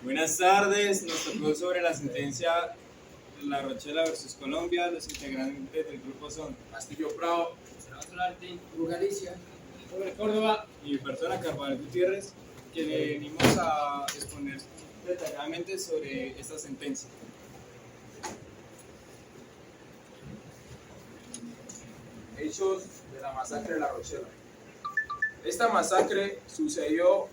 Buenas tardes, nos tocó sobre la sentencia La Rochela versus Colombia. Los integrantes del grupo son Castillo Prado, Senado Solarte, Galicia, Robert Córdoba. y mi persona, Carvajal Gutiérrez, que le venimos a exponer detalladamente sobre esta sentencia. hechos de la masacre de La Rochela. Esta masacre sucedió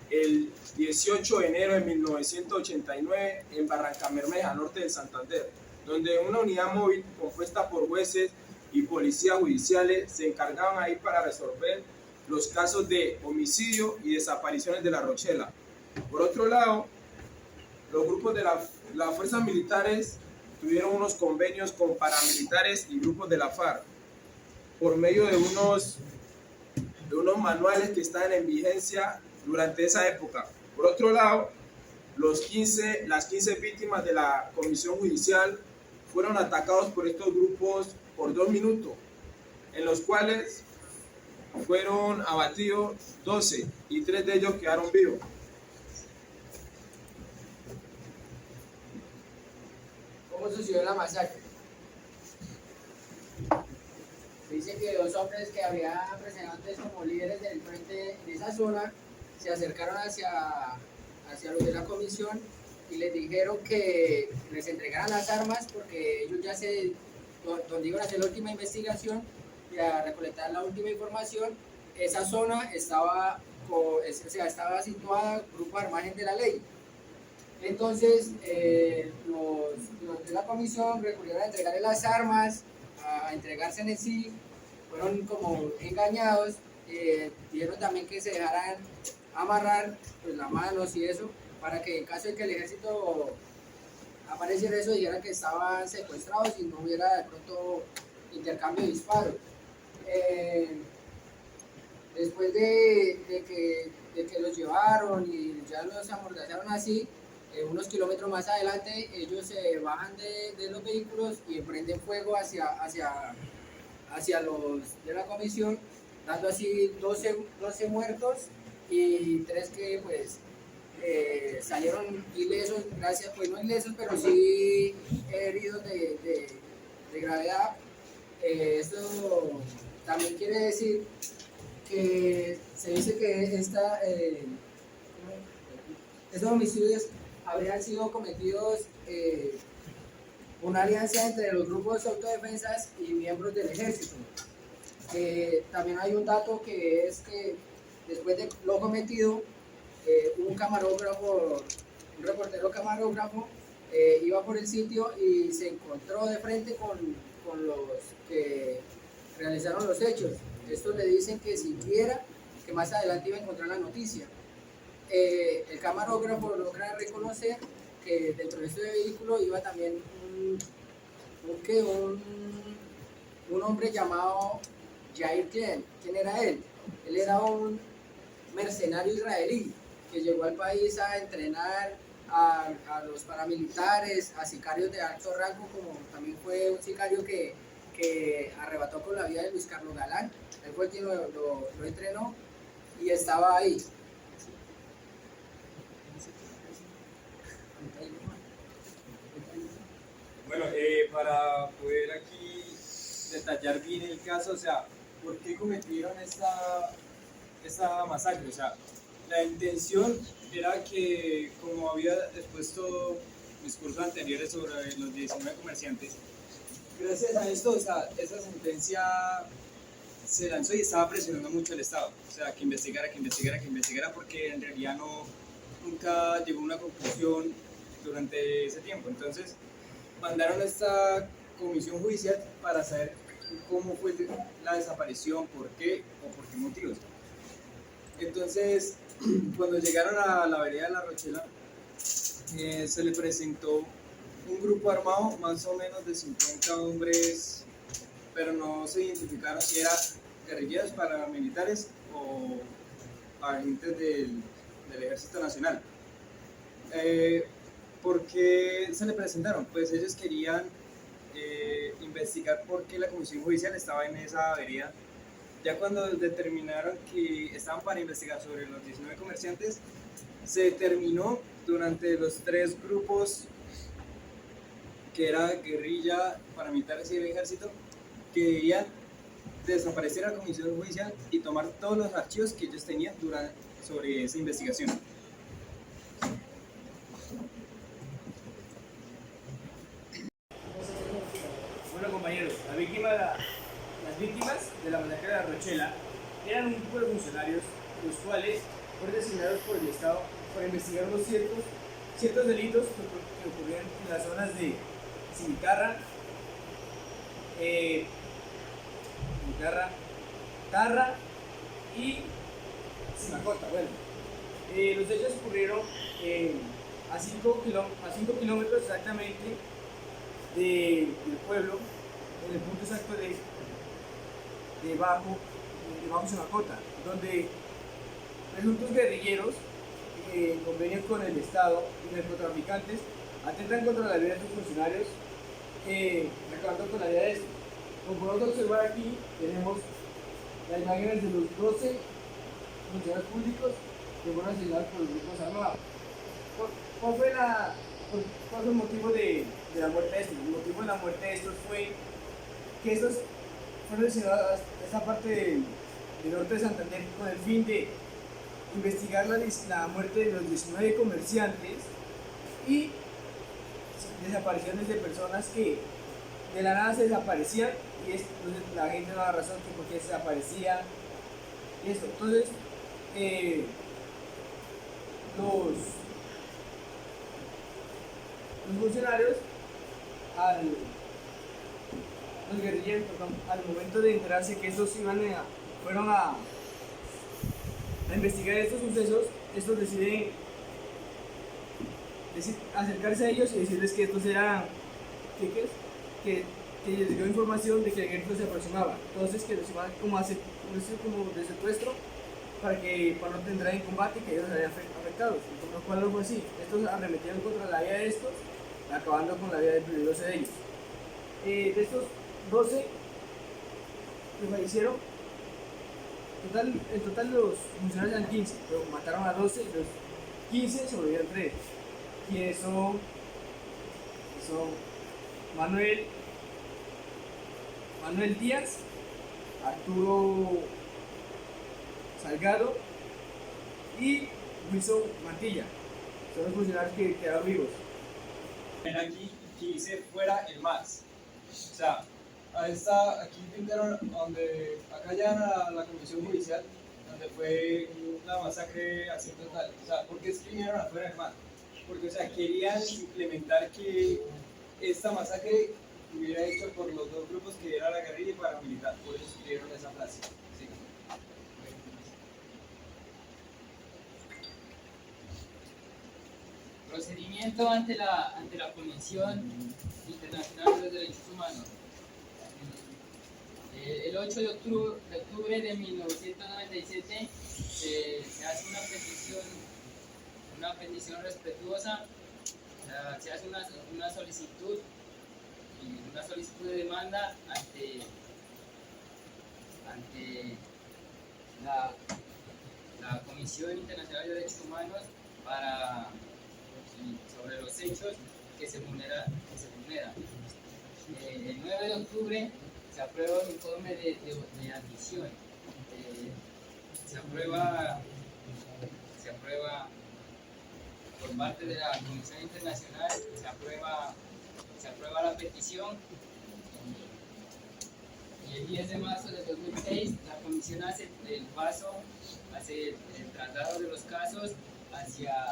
el 18 de enero de 1989 en Barrancabermeja, norte de Santander, donde una unidad móvil compuesta por jueces y policías judiciales se encargaban ahí para resolver los casos de homicidio y desapariciones de La Rochela. Por otro lado, los grupos de las fuerzas militares tuvieron unos convenios con paramilitares y grupos de la FARC por medio de unos manuales que estaban en vigencia durante esa época. Por otro lado, las 15 víctimas de la comisión judicial fueron atacados por estos grupos por 2 minutos, en los cuales fueron abatidos 12 y 3 de ellos quedaron vivos. ¿cómo sucedió la masacre? Se dice que dos hombres que habían presentado antes como líderes del frente en esa zona se acercaron hacia los de la comisión y les dijeron que les entregaran las armas porque ellos ya donde iban a hacer la última investigación y a recolectar la última información, esa zona estaba situada grupo al margen de la ley. Entonces, los de la comisión recurrieron a entregarle las armas, a entregarse en sí, fueron como engañados, dijeron también que se dejaran amarrar pues, las manos y eso, para que en caso de que el ejército apareciera eso, dijeran que estaban secuestrados y no hubiera de pronto intercambio de disparos. Después de que los llevaron y ya los amordazaron así, unos kilómetros más adelante ellos se bajan de los vehículos y emprenden fuego hacia los de la comisión, dando así 12 muertos y 3 que pues salieron ilesos, gracias, pues no ilesos, pero sí heridos de gravedad. Esto también quiere decir que se dice que estos homicidios habrían sido cometidos una alianza entre los grupos de autodefensas y miembros del ejército. También hay un dato que es que después de lo cometido, un reportero camarógrafo, iba por el sitio y se encontró de frente con los que realizaron los hechos. Estos le dicen que siquiera que más adelante iba a encontrar la noticia. El camarógrafo logra reconocer que dentro de este vehículo iba también un hombre llamado Jair Klein. ¿Quién era él? Él era un mercenario israelí que llegó al país a entrenar a los paramilitares, a sicarios de alto rango, como también fue un sicario que arrebató con la vida de Luis Carlos Galán. Él fue quien lo entrenó y estaba ahí. Bueno, para poder aquí detallar bien el caso, o sea, ¿por qué cometieron esta masacre? O sea, la intención era que, como había expuesto discursos anteriores sobre los 19 comerciantes, gracias a esto, o sea, esa sentencia se lanzó y estaba presionando mucho al Estado, o sea, que investigara, porque en realidad nunca llegó a una conclusión durante ese tiempo. Entonces, mandaron a esta comisión judicial para saber cómo fue la desaparición, por qué o por qué motivos. Entonces, cuando llegaron a la vereda de La Rochela, se le presentó un grupo armado, más o menos de 50 hombres, pero no se identificaron si eran guerrilleros, paramilitares o agentes del Ejército Nacional. ¿Por qué se le presentaron? Pues ellos querían investigar por qué la Comisión Judicial estaba en esa vereda. Ya cuando determinaron que estaban para investigar sobre los 19 comerciantes, se determinó durante los tres grupos que era guerrilla, paramilitares y el ejército, que debían desaparecer a la comisión judicial y tomar todos los archivos que ellos tenían sobre esa investigación. Bueno, compañeros, las víctimas de la masacre de La Rochela eran un grupo de funcionarios, los cuales fueron designados por el Estado para investigar unos ciertos delitos que ocurrían en las zonas de Cimitarra, Tarra y Sinacota. Bueno, los hechos ocurrieron a 5 kilómetros exactamente del pueblo, en el punto exacto de Bajo Sinacota, donde presuntos guerrilleros en convenio con el Estado y narcotraficantes atentan contra la vida de sus funcionarios, acabando con la vida de estos. Como podemos observar aquí, tenemos las imágenes de los 12 funcionarios públicos que fueron asesinados por los grupos armados. ¿Cuál fue el motivo de la muerte de estos? El motivo de la muerte de estos fue que estos fueron destinados a esta parte del norte de Santander con el fin de investigar la muerte de los 19 comerciantes y desapariciones de personas que de la nada se desaparecían, y entonces la gente no da razón que por qué se desaparecía y eso. Entonces los funcionarios, los guerrilleros, al momento de enterarse que estos fueron a investigar estos sucesos, estos deciden acercarse a ellos y decirles que estos eran que les dio información de que el ejército se aproximaba, entonces que los iban como de secuestro para no entrar en combate y que ellos se habían afectados, por lo cual no fue así. Estos arremetieron contra la vida de estos, acabando con la vida de 12 de ellos. De estos 12 que fallecieron, en total los funcionarios eran 15, pero mataron a 12 y los 15 sobrevivieron 3. Y son Manuel Díaz, Arturo Salgado y Wilson Mantilla. Son los funcionarios que quedaron vivos. Aquí quise fuera el MAS. O sea, aquí pintaron acá ya a la comisión judicial, donde fue la masacre así total. O sea, ¿por qué escribieron afuera el MAS? Porque, o sea, querían implementar que esta masacre hubiera hecho por los dos grupos que era la guerrilla y paramilitar. Por eso escribieron esa frase. Sí. Procedimiento ante la Comisión Internacional de los Derechos Humanos. El 8 de octubre de 1997 se hace una petición respetuosa, se hace una solicitud de demanda ante la Comisión Internacional de Derechos Humanos sobre los hechos que se vulneran. El 9 de octubre se aprueba un informe de admisión. Se aprueba por parte de la Comisión Internacional, se aprueba la petición, y el 10 de marzo de 2006 la Comisión hace el traslado de los casos hacia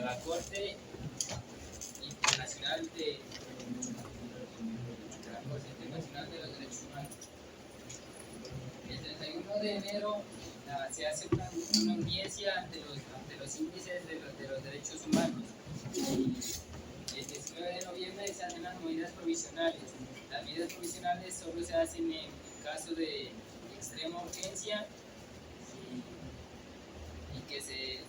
la Corte Internacional de los Derechos Humanos. El 31 de enero se hace una audiencia ante los índices de los derechos humanos. Y el 19 de noviembre se hacen las medidas provisionales. Las medidas provisionales solo se hacen en caso de extrema urgencia y que se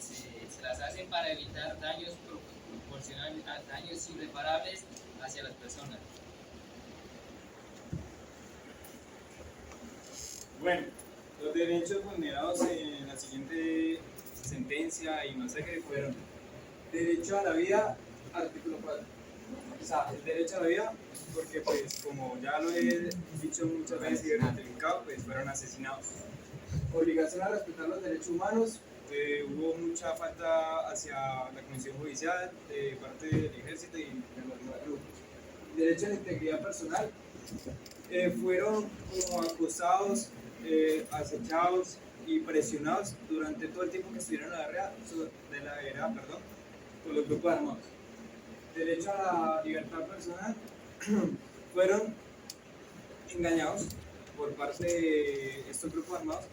las hacen para evitar daños proporcionales, daños irreparables hacia las personas. Bueno, los derechos vulnerados en la siguiente sentencia y masacre fueron derecho a la vida, artículo 4. O sea, el derecho a la vida, porque pues como ya lo he dicho muchas veces y identificado, pues fueron asesinados. Obligación a respetar los derechos humanos, hubo mucha falta hacia la Comisión Judicial de parte del Ejército y de los demás grupos. Derecho a la integridad personal, fueron como acosados, acechados y presionados durante todo el tiempo que estuvieron en la guerra, por los grupos armados. Derecho a la libertad personal, fueron engañados por parte de estos grupos armados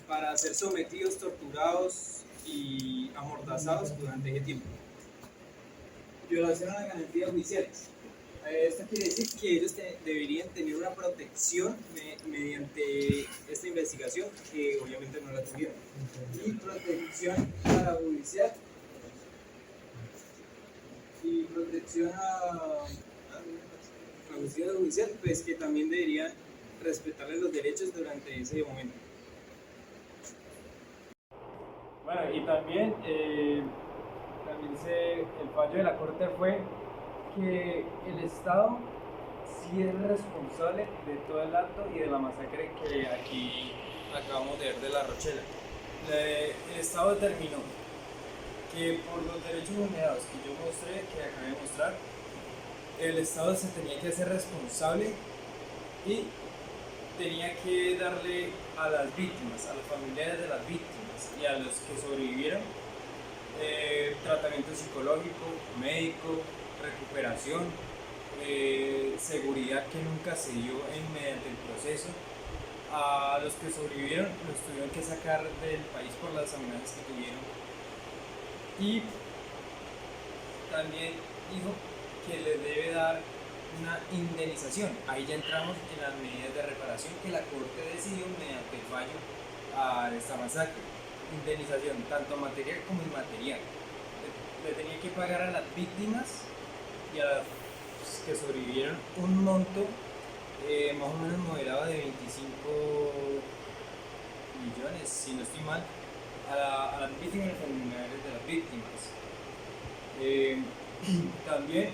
para ser sometidos, torturados y amordazados durante ese tiempo. Violación a las garantías judiciales. Esto quiere decir que ellos deberían tener una protección mediante esta investigación, que obviamente no la tuvieron. Y protección a la judicial. Y protección a la justicia judicial, pues que también deberían respetarle los derechos durante ese momento. Bueno, y también, el fallo de la Corte fue que el Estado sí es responsable de todo el acto y de la masacre que aquí acabamos de ver de La Rochela. El Estado determinó que por los derechos vulnerados que yo mostré, que acabé de mostrar, el Estado se tenía que hacer responsable y tenía que darle a las víctimas, a los familiares de las víctimas y a los que sobrevivieron, tratamiento psicológico, médico, recuperación, seguridad que nunca se dio mediante el proceso. A los que sobrevivieron los tuvieron que sacar del país por las amenazas que tuvieron. Y también dijo que les debe dar una indemnización. Ahí ya entramos en las medidas de reparación que la Corte decidió mediante el fallo a esta masacre. Indemnización, tanto material como inmaterial. Le tenía que pagar a las víctimas y a las que sobrevivieron un monto más o menos moderado de 25 millones, si no estoy mal, a las víctimas y los familiares de las víctimas. También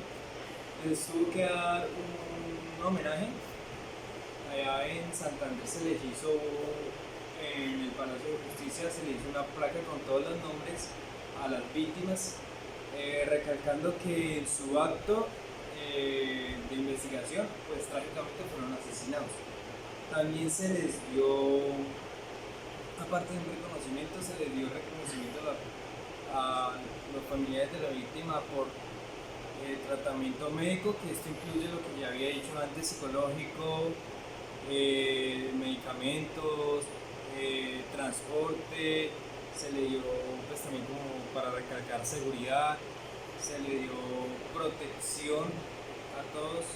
les tuvo que dar un homenaje. Allá en Santander se les hizo, en el Palacio de Justicia se les hizo una placa con todos los nombres a las víctimas, recalcando que en su acto de investigación, pues trágicamente fueron asesinados. También se les dio, aparte de un reconocimiento, se les dio reconocimiento a los familiares de la víctima por tratamiento médico, que esto incluye lo que ya había dicho antes, psicológico, medicamentos, transporte, se le dio pues también como para recalcar seguridad, se le dio protección a todos,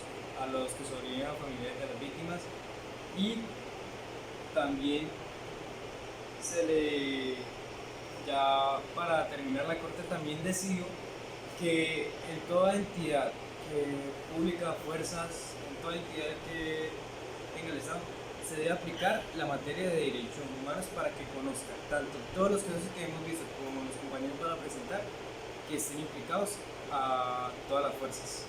a los que sobreviven a familiares de las víctimas, y también se le, ya para terminar, la Corte también decidió que en toda entidad pública, fuerzas, en toda entidad que tenga el Estado, se debe aplicar la materia de derechos humanos para que conozcan tanto todos los casos que hemos visto como los compañeros van a presentar, que estén implicados a todas las fuerzas.